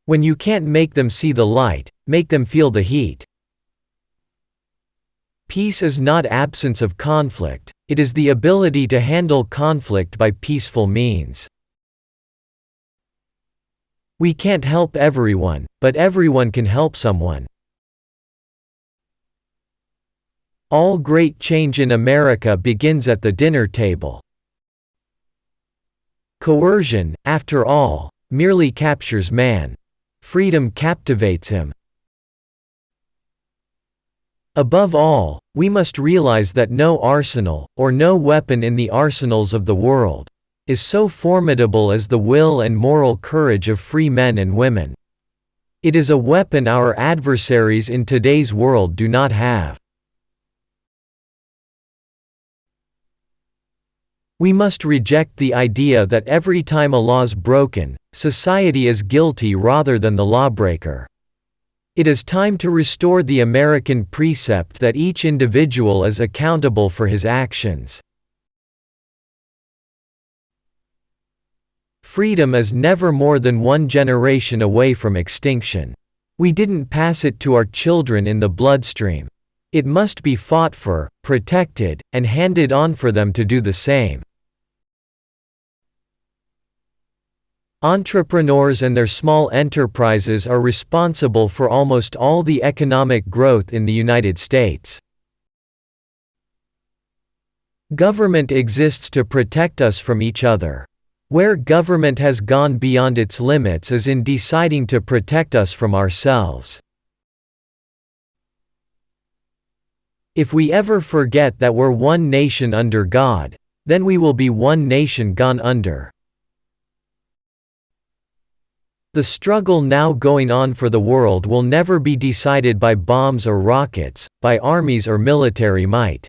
When you can't make them see the light, make them feel the heat. Peace is not absence of conflict, it is the ability to handle conflict by peaceful means. We can't help everyone, but everyone can help someone. All great change in America begins at the dinner table. Coercion, after all, merely captures man. Freedom captivates him. Above all, we must realize that no arsenal, or no weapon in the arsenals of the world, is so formidable as the will and moral courage of free men and women. It is a weapon our adversaries in today's world do not have. We must reject the idea that every time a law's broken, society is guilty rather than the lawbreaker. It is time to restore the American precept that each individual is accountable for his actions. Freedom is never more than one generation away from extinction. We didn't pass it to our children in the bloodstream. It must be fought for, protected, and handed on for them to do the same. Entrepreneurs and their small enterprises are responsible for almost all the economic growth in the United States. Government exists to protect us from each other. Where government has gone beyond its limits is in deciding to protect us from ourselves. If we ever forget that we're one nation under God, then we will be one nation gone under. The struggle now going on for the world will never be decided by bombs or rockets, by armies or military might.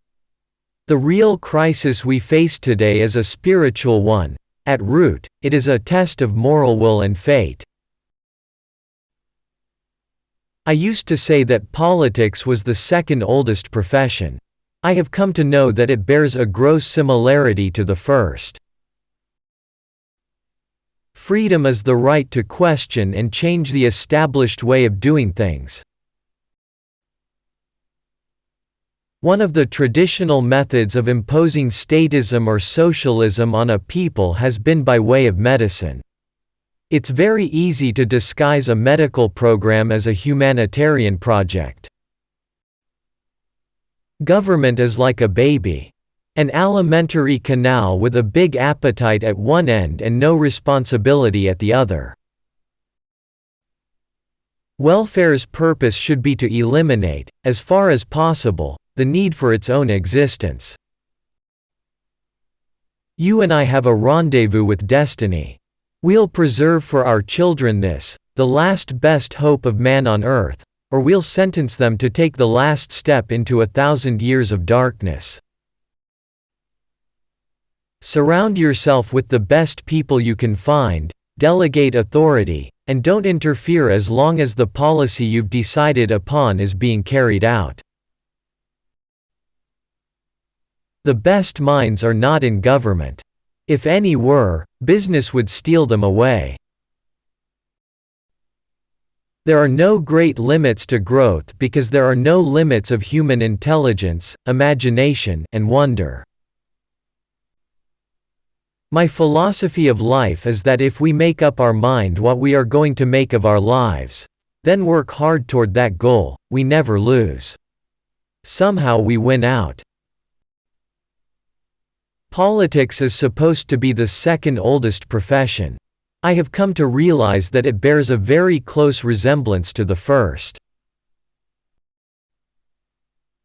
The real crisis we face today is a spiritual one. At root, it is a test of moral will and fate. I used to say that politics was the second oldest profession. I have come to know that it bears a gross similarity to the first. Freedom is the right to question and change the established way of doing things. One of the traditional methods of imposing statism or socialism on a people has been by way of medicine. It's very easy to disguise a medical program as a humanitarian project. Government is like a baby. An alimentary canal with a big appetite at one end and no responsibility at the other. Welfare's purpose should be to eliminate, as far as possible, the need for its own existence. You and I have a rendezvous with destiny. We'll preserve for our children this, the last best hope of man on earth, or we'll sentence them to take the last step into 1,000 years of darkness. Surround yourself with the best people you can find, delegate authority, and don't interfere as long as the policy you've decided upon is being carried out. The best minds are not in government. If any were, business would steal them away. There are no great limits to growth because there are no limits of human intelligence, imagination, and wonder. My philosophy of life is that if we make up our mind what we are going to make of our lives, then work hard toward that goal, we never lose. Somehow we win out. Politics is supposed to be the second oldest profession. I have come to realize that it bears a very close resemblance to the first.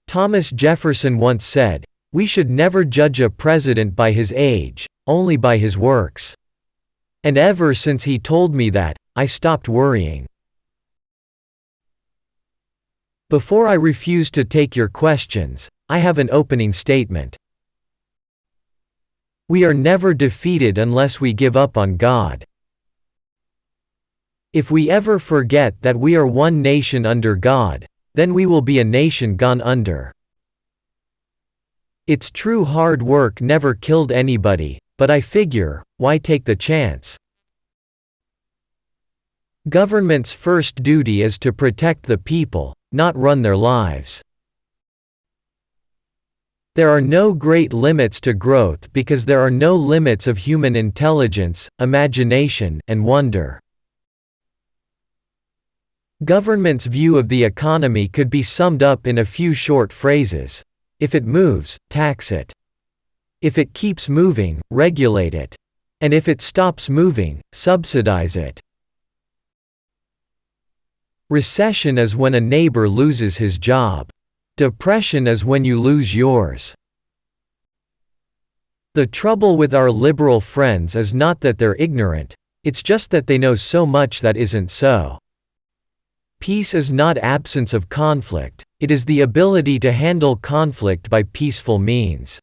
Thomas Jefferson once said, "We should never judge a president by his age, only by his works." And ever since he told me that, I stopped worrying. Before I refuse to take your questions, I have an opening statement. We are never defeated unless we give up on God. If we ever forget that we are one nation under God, then we will be a nation gone under. It's true hard work never killed anybody, but I figure, why take the chance? Government's first duty is to protect the people, not run their lives. There are no great limits to growth because there are no limits of human intelligence, imagination, and wonder. Government's view of the economy could be summed up in a few short phrases. If it moves, tax it. If it keeps moving, regulate it. And if it stops moving, subsidize it. Recession is when a neighbor loses his job. Depression is when you lose yours. The trouble with our liberal friends is not that they're ignorant, it's just that they know so much that isn't so. Peace is not absence of conflict, it is the ability to handle conflict by peaceful means.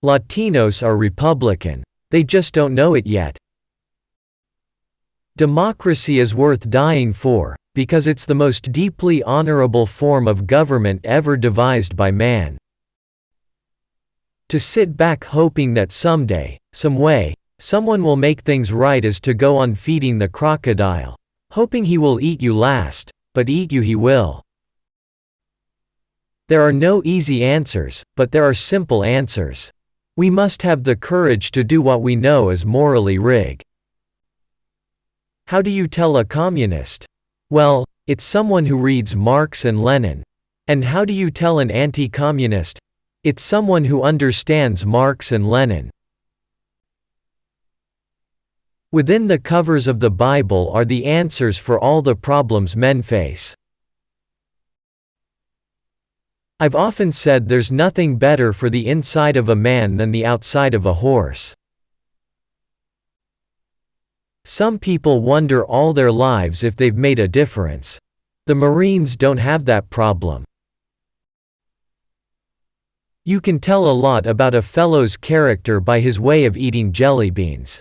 Latinos are Republican. They just don't know it yet. Democracy is worth dying for, because it's the most deeply honorable form of government ever devised by man. To sit back hoping that someday, some way, someone will make things right is to go on feeding the crocodile, hoping he will eat you last, but eat you he will. There are no easy answers, but there are simple answers. We must have the courage to do what we know is morally wrong. How do you tell a communist? Well, it's someone who reads Marx and Lenin. And how do you tell an anti-communist? It's someone who understands Marx and Lenin. Within the covers of the Bible are the answers for all the problems men face. I've often said there's nothing better for the inside of a man than the outside of a horse. Some people wonder all their lives if they've made a difference. The Marines don't have that problem. You can tell a lot about a fellow's character by his way of eating jelly beans.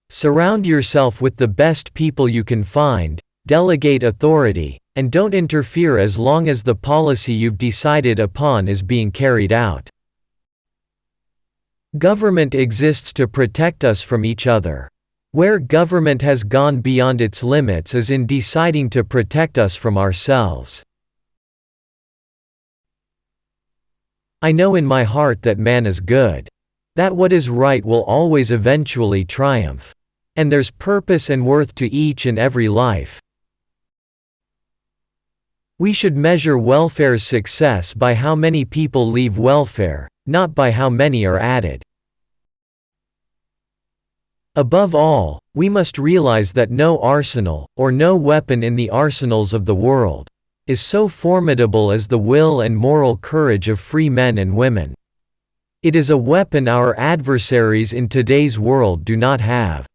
Surround yourself with the best people you can find, delegate authority, and don't interfere as long as the policy you've decided upon is being carried out. Government exists to protect us from each other. Where government has gone beyond its limits is in deciding to protect us from ourselves. I know in my heart that man is good. That what is right will always eventually triumph. And there's purpose and worth to each and every life. We should measure welfare's success by how many people leave welfare, not by how many are added. Above all, we must realize that no arsenal, or no weapon in the arsenals of the world, is so formidable as the will and moral courage of free men and women. It is a weapon our adversaries in today's world do not have.